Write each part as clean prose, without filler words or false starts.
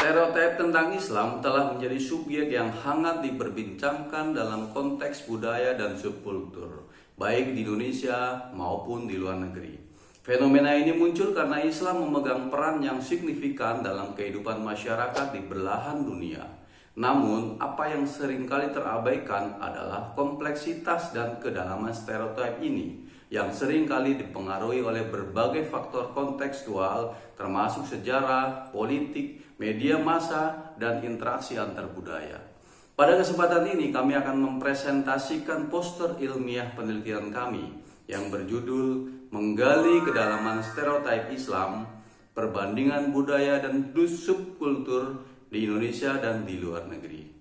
Stereotip tentang Islam telah menjadi subjek yang hangat diperbincangkan dalam konteks budaya dan subkultur, baik di Indonesia maupun di luar negeri. Fenomena ini muncul karena Islam memegang peran yang signifikan dalam kehidupan masyarakat di belahan dunia. Namun, apa yang seringkali terabaikan adalah kompleksitas dan kedalaman stereotip ini yang seringkali dipengaruhi oleh berbagai faktor kontekstual termasuk sejarah, politik, media massa, dan interaksi antar budaya. Pada kesempatan ini kami akan mempresentasikan poster ilmiah penelitian kami yang berjudul Menggali Kedalaman Stereotip Islam, Perbandingan Budaya dan Subkultur di Indonesia dan di luar negeri.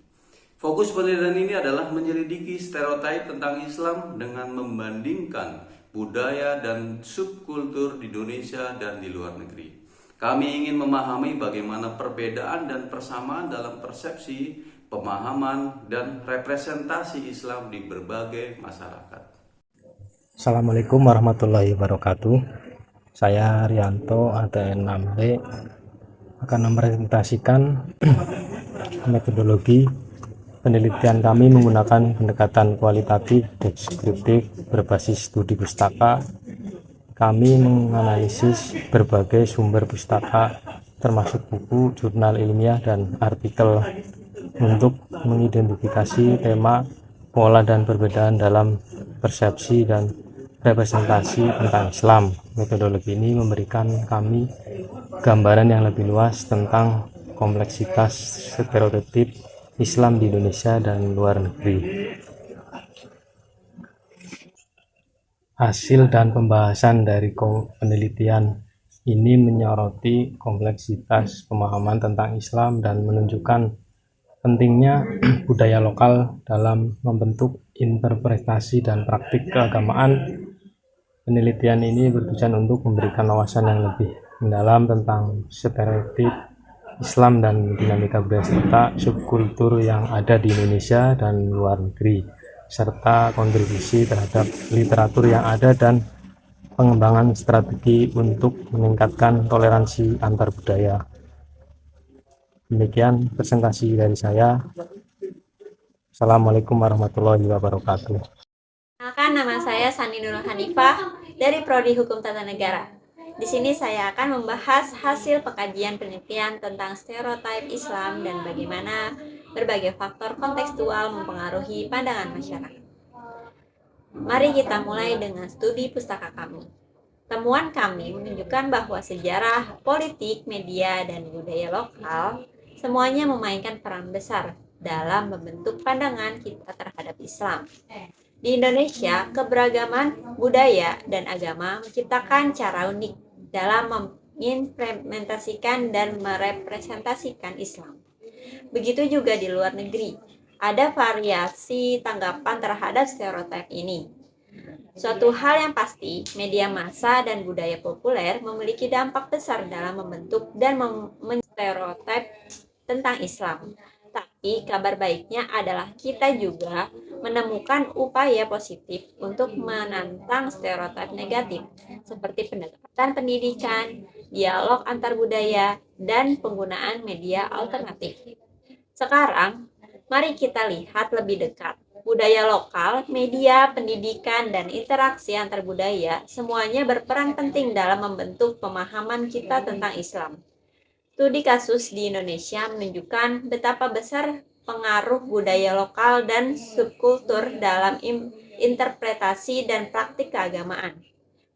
Fokus penelitian ini adalah menyelidiki stereotip tentang Islam dengan membandingkan budaya dan subkultur di Indonesia dan di luar negeri. Kami ingin memahami bagaimana perbedaan dan persamaan dalam persepsi, pemahaman, dan representasi Islam di berbagai masyarakat. Assalamualaikum warahmatullahi wabarakatuh. Saya Rianto ATN 6B akan mempresentasikan metodologi penelitian kami menggunakan pendekatan kualitatif deskriptif berbasis studi pustaka. Kami menganalisis berbagai sumber pustaka termasuk buku, jurnal ilmiah, dan artikel untuk mengidentifikasi tema, pola, dan perbedaan dalam persepsi dan representasi tentang Islam. Metodologi ini memberikan kami gambaran yang lebih luas tentang kompleksitas stereotip Islam di Indonesia dan luar negeri. Hasil dan pembahasan dari penelitian ini menyoroti kompleksitas pemahaman tentang Islam dan menunjukkan pentingnya budaya lokal dalam membentuk interpretasi dan praktik keagamaan. Penelitian ini bertujuan untuk memberikan wawasan yang lebih mendalam tentang stereotip Islam dan dinamika budaya serta subkultur yang ada di Indonesia dan luar negeri, serta kontribusi terhadap literatur yang ada dan pengembangan strategi untuk meningkatkan toleransi antar budaya. Demikian presentasi dari saya. Assalamualaikum warahmatullahi wabarakatuh. Nama saya Sani Nurul Hanifah dari Prodi Hukum Tata Negara. Di sini saya akan membahas hasil pengkajian penelitian tentang stereotip Islam dan bagaimana berbagai faktor kontekstual mempengaruhi pandangan masyarakat. Mari kita mulai dengan studi pustaka kami. Temuan kami menunjukkan bahwa sejarah, politik, media, dan budaya lokal semuanya memainkan peran besar dalam membentuk pandangan kita terhadap Islam. Di Indonesia, keberagaman budaya dan agama menciptakan cara unik dalam mengimplementasikan dan merepresentasikan Islam. Begitu juga di luar negeri, ada variasi tanggapan terhadap stereotip ini. Suatu hal yang pasti, media massa dan budaya populer memiliki dampak besar dalam membentuk dan menstereotip tentang Islam. Tapi kabar baiknya adalah kita juga menemukan upaya positif untuk menantang stereotip negatif, seperti pendekatan pendidikan, dialog antar budaya, dan penggunaan media alternatif. Sekarang, mari kita lihat lebih dekat. Budaya lokal, media, pendidikan, dan interaksi antar budaya semuanya berperan penting dalam membentuk pemahaman kita tentang Islam. Studi kasus di Indonesia menunjukkan betapa besar pengaruh budaya lokal dan subkultur dalam interpretasi dan praktik keagamaan.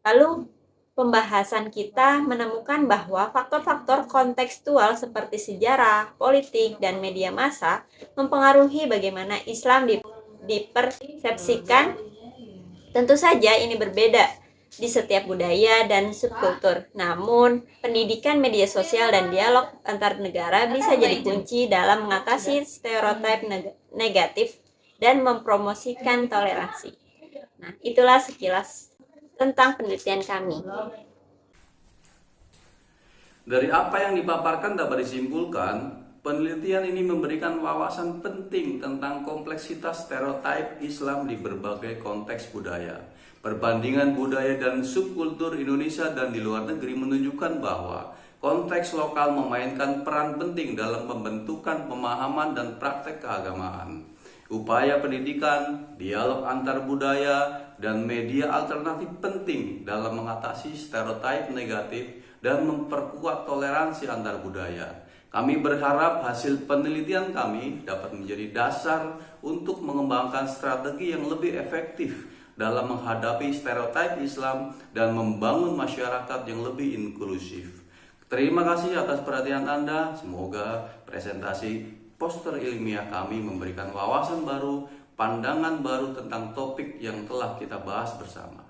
Lalu, pembahasan kita menemukan bahwa faktor-faktor kontekstual seperti sejarah, politik, dan media massa mempengaruhi bagaimana Islam dipersepsikan. Tentu saja ini berbeda di setiap budaya dan subkultur. Namun, pendidikan media sosial dan dialog antar negara bisa jadi kunci dalam mengatasi stereotip negatif dan mempromosikan toleransi. Nah, itulah sekilas tentang penelitian kami. Dari apa yang dipaparkan dapat disimpulkan, penelitian ini memberikan wawasan penting tentang kompleksitas stereotip Islam di berbagai konteks budaya. Perbandingan budaya dan subkultur Indonesia dan di luar negeri menunjukkan bahwa Konteks lokal memainkan peran penting dalam pembentukan pemahaman dan praktek keagamaan. Upaya pendidikan, dialog antar budaya, dan media alternatif penting dalam mengatasi stereotip negatif dan memperkuat toleransi antar budaya. Kami berharap hasil penelitian kami dapat menjadi dasar untuk mengembangkan strategi yang lebih efektif dalam menghadapi stereotip Islam dan membangun masyarakat yang lebih inklusif. Terima kasih atas perhatian Anda. Semoga presentasi poster ilmiah kami memberikan wawasan baru, pandangan baru tentang topik yang telah kita bahas bersama.